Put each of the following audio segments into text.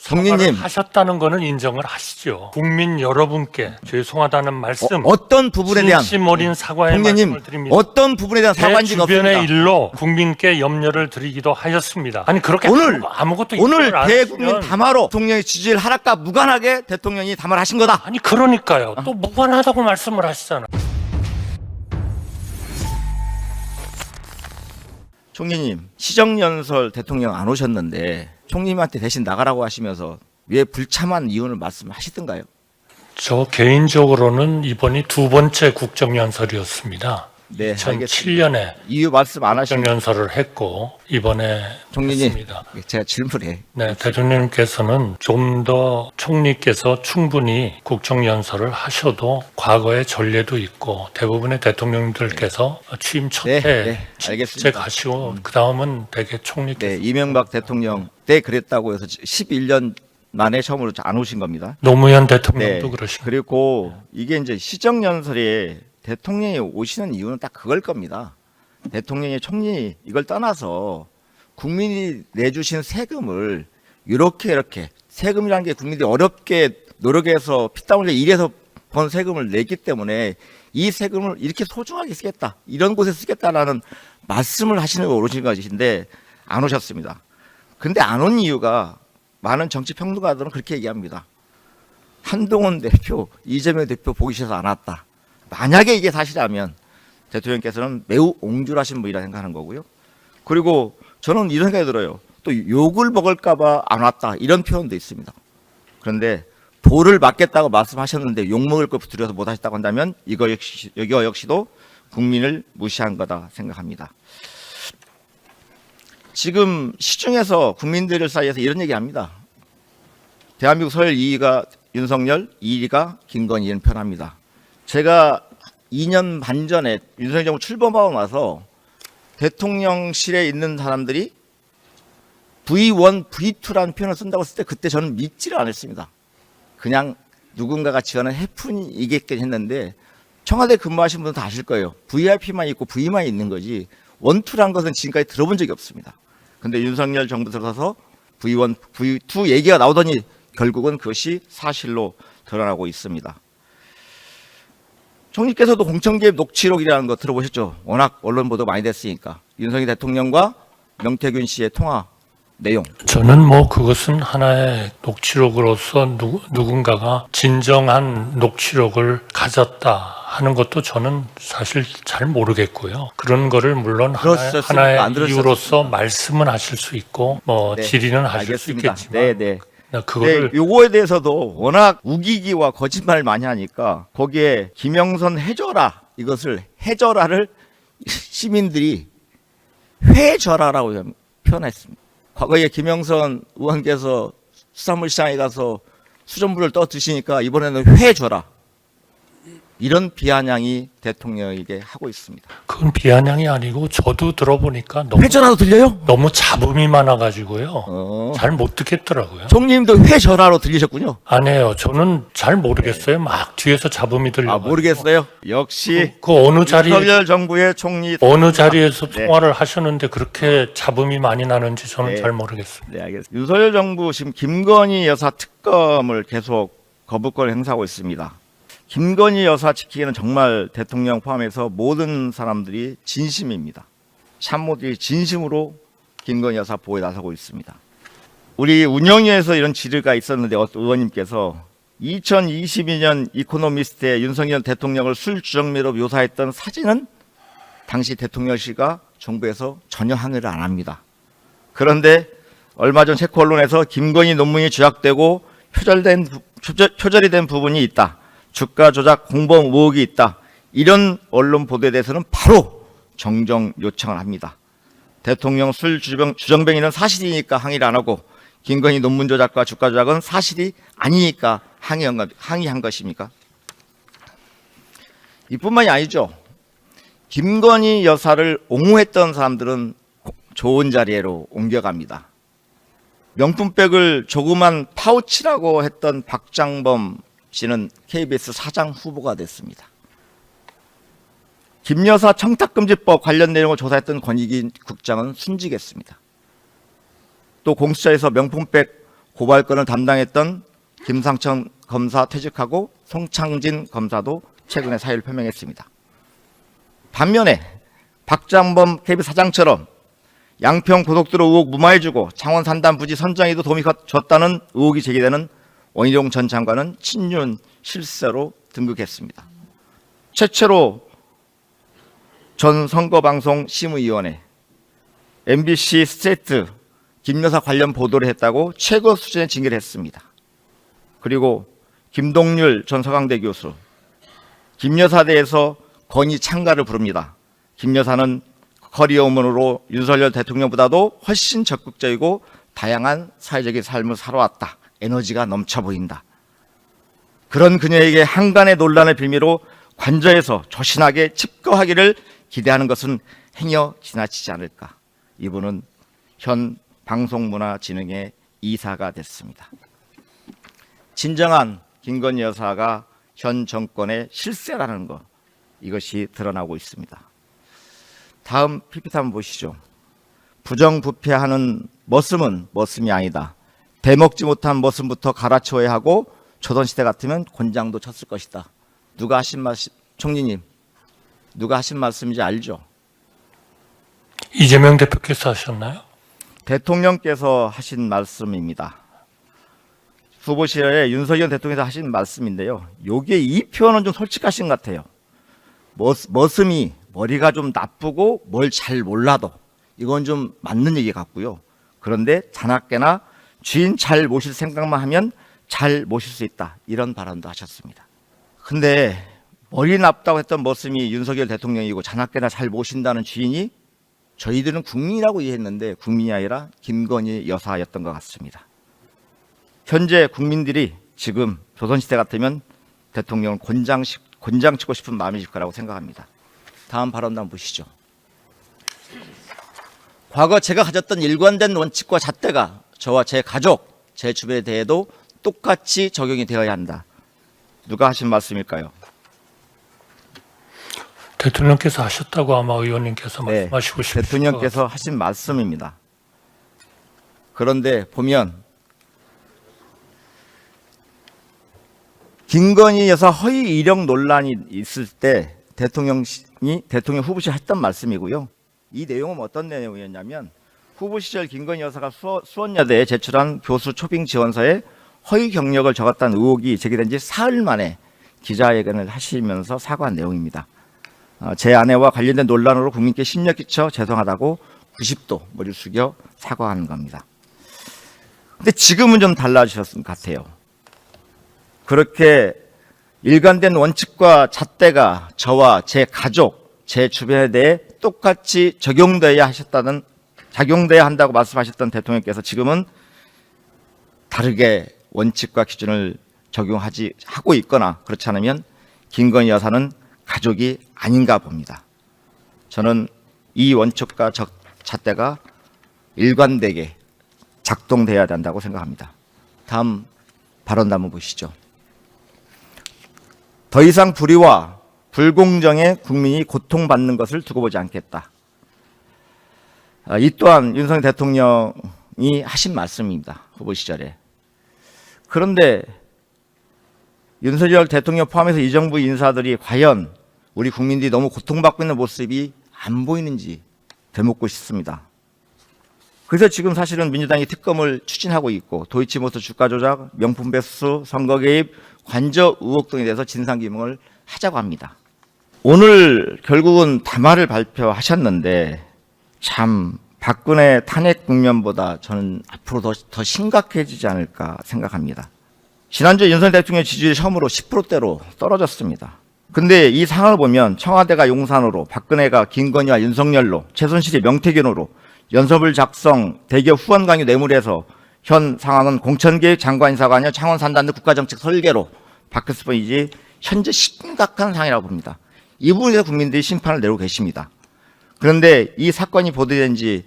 총리님 하셨다는 거는 인정을 하시죠. 국민 여러분께 죄송하다는 말씀, 어떤 부분에 대한 진심 어린 사과의 총리님 말씀을 드립니다. 어떤 부분에 대한 제 사과인지가 주변의 없습니다. 일로 국민께 염려를 드리기도 하였습니다. 아니 그렇게 오늘 아무것도 오늘 인정을 안 대국민 하시면 담화로 대통령의 지지율 하락과 무관하게 대통령이 담화를 하신 거다. 아니 그러니까요. 또 무관하다고 말씀을 하시잖아요. 총리님, 시정연설 대통령 안 오셨는데 총리님한테 대신 나가라고 하시면서 왜 불참한 이유를 말씀하시던가요? 저 개인적으로는 이번이 두 번째 국정연설이었습니다. 네, 알겠습니다. 2007년에 이유 말씀 안 하시면 국정연설을 했고 이번에 총리님, 했습니다. 제가 질문해. 네, 대통령께서는 좀 더 총리께서 충분히 국정연설을 하셔도 과거의 전례도 있고 대부분의 대통령들께서 취임 첫 네, 해 네, 직책 알겠습니다. 하시고 그 다음은 대개 총리께서 네, 이명박 대통령 때 그랬다고 해서 11년 만에 처음으로 안 오신 겁니다. 노무현 대통령도 그러시고 그리고 이게 이제 시정연설에 대통령이 오시는 이유는 딱 그걸 겁니다. 대통령이 총리 이걸 떠나서 국민이 내주신 세금을 이렇게 세금이라는 게 국민들이 어렵게 노력해서 피땀 흘려 일해서 번 세금을 내기 때문에 이 세금을 이렇게 소중하게 쓰겠다, 이런 곳에 쓰겠다라는 말씀을 하시는 거 오신 것인데 안 오셨습니다. 근데 안 온 이유가 많은 정치 평론가들은 그렇게 얘기합니다. 한동훈 대표, 이재명 대표 보기 싫어서 안 왔다. 만약에 이게 사실이라면 대통령께서는 매우 옹졸하신 분이라 생각하는 거고요. 그리고 저는 이런 생각이 들어요. 또 욕을 먹을까 봐 안 왔다, 이런 표현도 있습니다. 그런데 도를 맞겠다고 말씀하셨는데 욕 먹을 걸 두려워서 못 하셨다고 한다면 이거 역시도 국민을 무시한 거다 생각합니다. 지금 시중에서 국민들 사이에서 이런 얘기합니다. 대한민국 서열 2위가 윤석열, 2위가 김건희, 이런 표현합니다. 제가 2년 반 전에 윤석열 정부 출범하고 나서 대통령실에 있는 사람들이 V1, V2라는 표현을 쓴다고 했을 때 그때 저는 믿지를 않았습니다. 그냥 누군가가 지어낸 해프닝이겠긴 했는데 청와대 근무하신 분은 다 아실 거예요. VIP만 있고 V만 있는 거지 1, 2란 것은 지금까지 들어본 적이 없습니다. 근데 윤석열 정부 들어서서 V1, V2 얘기가 나오더니 결국은 그것이 사실로 드러나고 있습니다. 총리께서도 공천개입 녹취록이라는 거 들어보셨죠? 워낙 언론 보도 많이 됐으니까. 윤석열 대통령과 명태균 씨의 통화 내용. 저는 뭐 그것은 하나의 녹취록으로서 누군가가 진정한 녹취록을 가졌다 하는 것도 저는 사실 잘 모르겠고요. 그런 거를 물론 하나의 이유로서 말씀은 하실 수 있고 뭐 네, 질의는 하실 알겠습니다. 수 있겠지만 네. 그거를 요거에 대해서도 워낙 우기기와 거짓말을 많이 하니까 거기에 김영선 해줘라, 이것을 해줘라를 시민들이 회줘라라고 표현했습니다. 과거에 김영선 의원께서 수산물시장에 가서 수돗물을 떠 드시니까 이번에는 회줘라, 이런 비아냥이 대통령에게 하고 있습니다. 그건 비아냥이 아니고 저도 들어보니까 회줘라도 들려요? 너무 잡음이 많아가지고요. 잘 못 듣겠더라고요. 총리님도 회줘라로 들리셨군요. 아니에요. 저는 잘 모르겠어요. 막 뒤에서 잡음이 들려. 모르겠어요. 역시 그 어느 자리 윤석열 정부의 총리 어느 자리에서 네. 통화를 하셨는데 그렇게 잡음이 많이 나는지 저는 잘 모르겠습니다. 네, 알겠습니다. 윤석열 정부 지금 김건희 여사 특검을 계속 거부권을 행사하고 있습니다. 김건희 여사 지키기는 정말 대통령 포함해서 모든 사람들이 진심입니다. 참모들이 진심으로 김건희 여사 보호에 나서고 있습니다. 우리 운영위에서 이런 질의가 있었는데 어떤 의원님께서 2022년 이코노미스트의 윤석열 대통령을 술주정매로 묘사했던 사진은 당시 대통령실과 정부에서 전혀 항의를 안 합니다. 그런데 얼마 전 체코 언론에서 김건희 논문이 조작되고 표절이 된 부분이 있다, 주가 조작 공범 의혹이 있다, 이런 언론 보도에 대해서는 바로 정정 요청을 합니다. 대통령 술 주정뱅이는 사실이니까 항의를 안 하고 김건희 논문 조작과 주가 조작은 사실이 아니니까 항의한 것입니까? 이뿐만이 아니죠. 김건희 여사를 옹호했던 사람들은 좋은 자리로 옮겨갑니다. 명품백을 조그만 파우치라고 했던 박장범 씨는 KBS 사장 후보가 됐습니다. 김 여사 청탁금지법 관련 내용을 조사했던 권익위 국장은 순직했습니다. 또 공수처에서 명품백 고발건을 담당했던 김상천 검사 퇴직하고 송창진 검사도 최근에 사의를 표명했습니다. 반면에 박장범 KB 사장처럼 양평 고속도로 의혹 무마해주고 창원 산단 부지 선정에도 도움이 줬다는 의혹이 제기되는 원희룡 전 장관은 친윤 실세로 등극했습니다. 최초로 전 선거방송 심의위원회, MBC 스트레이트 김 여사 관련 보도를 했다고 최고 수준의 징계를 했습니다. 그리고 김동률 전 서강대 교수, 김 여사에 대해서 건의 창가를 부릅니다. 김 여사는 커리어 우먼으로 윤석열 대통령보다도 훨씬 적극적이고 다양한 사회적인 삶을 살아왔다. 에너지가 넘쳐 보인다. 그런 그녀에게 한간의 논란을 빌미로 관저에서 조신하게 칩거하기를 기대하는 것은 행여 지나치지 않을까. 이분은 현 방송문화진흥회 이사가 됐습니다. 진정한 김건희 여사가 현 정권의 실세라는 것, 이것이 드러나고 있습니다. 다음 PPT 한번 보시죠. 부정부패하는 머슴은 머슴이 아니다. 대먹지 못한 머슴부터 갈아치워야 하고 조선시대 같으면 곤장도 쳤을 것이다. 누가 하신 말씀, 총리님, 누가 하신 말씀인지 알죠? 이재명 대표께서 하셨나요? 대통령께서 하신 말씀입니다. 후보실에 윤석열 대통령께서 하신 말씀인데요. 요게 이 표현은 좀 솔직하신 것 같아요. 머슴이 머리가 좀 나쁘고 뭘 잘 몰라도 이건 좀 맞는 얘기 같고요. 그런데 자나깨나 주인 잘 모실 생각만 하면 잘 모실 수 있다. 이런 발언도 하셨습니다. 근데 머리 나쁘다고 했던 머슴이 윤석열 대통령이고 자나깨나 잘 모신다는 주인이 저희들은 국민이라고 이해했는데 국민이 아니라 김건희 여사였던 것 같습니다. 현재 국민들이 지금 조선시대 같으면 대통령을 곤장치고 싶은 마음이실 거라고 생각합니다. 다음 발언도 한번 보시죠. 과거 제가 가졌던 일관된 원칙과 잣대가 저와 제 가족, 제 주변에 대해도 똑같이 적용이 되어야 한다. 누가 하신 말씀일까요? 대통령께서 하셨다고 아마 의원님께서 네, 말씀하시고 싶으신 대통령께서 하신 말씀입니다. 그런데 보면 김건희 여사 허위 이력 논란이 있을 때 대통령 후보실 했던 말씀이고요. 이 내용은 어떤 내용이었냐면 후보 시절 김건희 여사가 수원여대에 제출한 교수 초빙 지원서에 허위 경력을 적었다는 의혹이 제기된 지 사흘 만에 기자회견을 하시면서 사과한 내용입니다. 제 아내와 관련된 논란으로 국민께 심려 끼쳐 죄송하다고 90도 머리를 숙여 사과하는 겁니다. 근데 지금은 좀 달라지셨을 것 같아요. 그렇게 일관된 원칙과 잣대가 저와 제 가족, 제 주변에 대해 똑같이 적용돼야 한다고 말씀하셨던 대통령께서 지금은 다르게 원칙과 기준을 하고 있거나 그렇지 않으면 김건희 여사는 가족이 아닌가 봅니다. 저는 이 원칙과 잣대가 일관되게 작동돼야 된다고 생각합니다. 다음 발언도 한번 보시죠. 더 이상 불의와 불공정에 국민이 고통받는 것을 두고 보지 않겠다. 이 또한 윤석열 대통령이 하신 말씀입니다. 후보 시절에. 그런데 윤석열 대통령 포함해서 이 정부 인사들이 과연 우리 국민들이 너무 고통받고 있는 모습이 안 보이는지 되묻고 싶습니다. 그래서 지금 사실은 민주당이 특검을 추진하고 있고 도이치모터 주가 조작, 명품 배수, 선거 개입, 관저 의혹 등에 대해서 진상규명을 하자고 합니다. 오늘 결국은 담화를 발표하셨는데 참 박근혜 탄핵 국면보다 저는 앞으로 더 심각해지지 않을까 생각합니다. 지난주에 윤석열 대통령 지지율이 처음으로 10%대로 떨어졌습니다. 근데 이 상황을 보면 청와대가 용산으로, 박근혜가 김건희와 윤석열로, 최순실이 명태균으로 연설을 작성, 대기업 후원 강요 뇌물에서 현 상황은 공천계획 장관인사관여 창원 산단의 국가정책 설계로 바뀌었을 뿐이지 현재 심각한 상황이라고 봅니다. 이 부분에 대해서 국민들이 심판을 내리고 계십니다. 그런데 이 사건이 보도된 지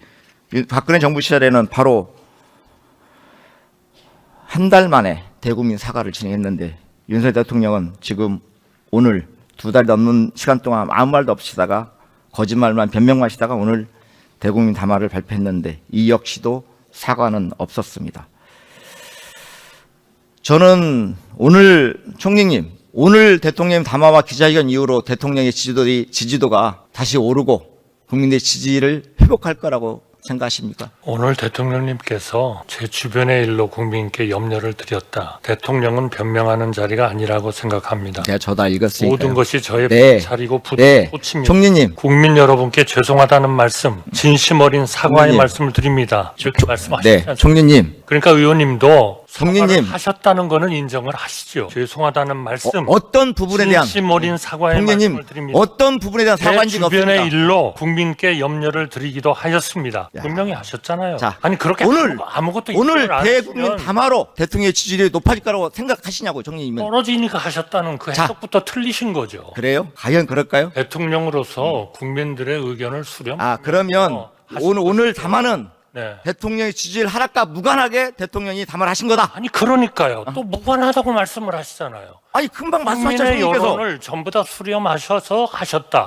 박근혜 정부 시절에는 바로 한 달 만에 대국민 사과를 진행했는데 윤석열 대통령은 지금 오늘 2달 넘는 시간 동안 아무 말도 없이다가 거짓말만 변명만 하시다가 오늘 대국민 담화를 발표했는데 이 역시도 사과는 없었습니다. 저는 오늘 총리님, 오늘 대통령 담화와 기자회견 이후로 대통령의 지지도가 다시 오르고 국민의 지지를 회복할 거라고 생각하십니까? 오늘 대통령님께서 제 주변의 일로 국민께 염려를 드렸다. 대통령은 변명하는 자리가 아니라고 생각합니다. 제가 저다 읽었으니까요. 모든 것이 저의 네. 차리고 네, 부침입니다. 총리님, 국민 여러분께 죄송하다는 말씀, 진심 어린 사과의 총리님. 말씀을 드립니다. 이렇게 말씀하시지 네, 않습니까? 총리님, 그러니까 의원님도 총리님. 사과를 하셨다는 거는 인정을 하시죠. 죄송하다는 말씀, 어떤 부분에 대한 진심 어린 사과의 총리님, 말씀을 드립니다. 어떤 부분에 대한 제 사과인지가 주변의 없습니까? 일로 국민께 염려를 드리기도 하였습니다. 야. 분명히 하셨잖아요. 자, 아니 그렇게 오늘, 아무것도 오늘 인정을 안 대국민 하시면 담화로 대통령의 지지율이 높아질 거라고 생각하시냐고, 총리님은. 떨어지니까 하셨다는 그 자. 해석부터 틀리신 거죠. 그래요? 과연 그럴까요? 대통령으로서 국민들의 의견을 수렴. 그러면 오늘 담화는 네. 대통령의 지지율 하락과 무관하게 대통령이 담화를 하신 거다. 아니 그러니까요. 또 무관하다고 말씀을 하시잖아요. 아니 금방 말씀하셨잖아요, 국민의 총리께서. 여론을 전부 다 수렴하셔서 하셨다.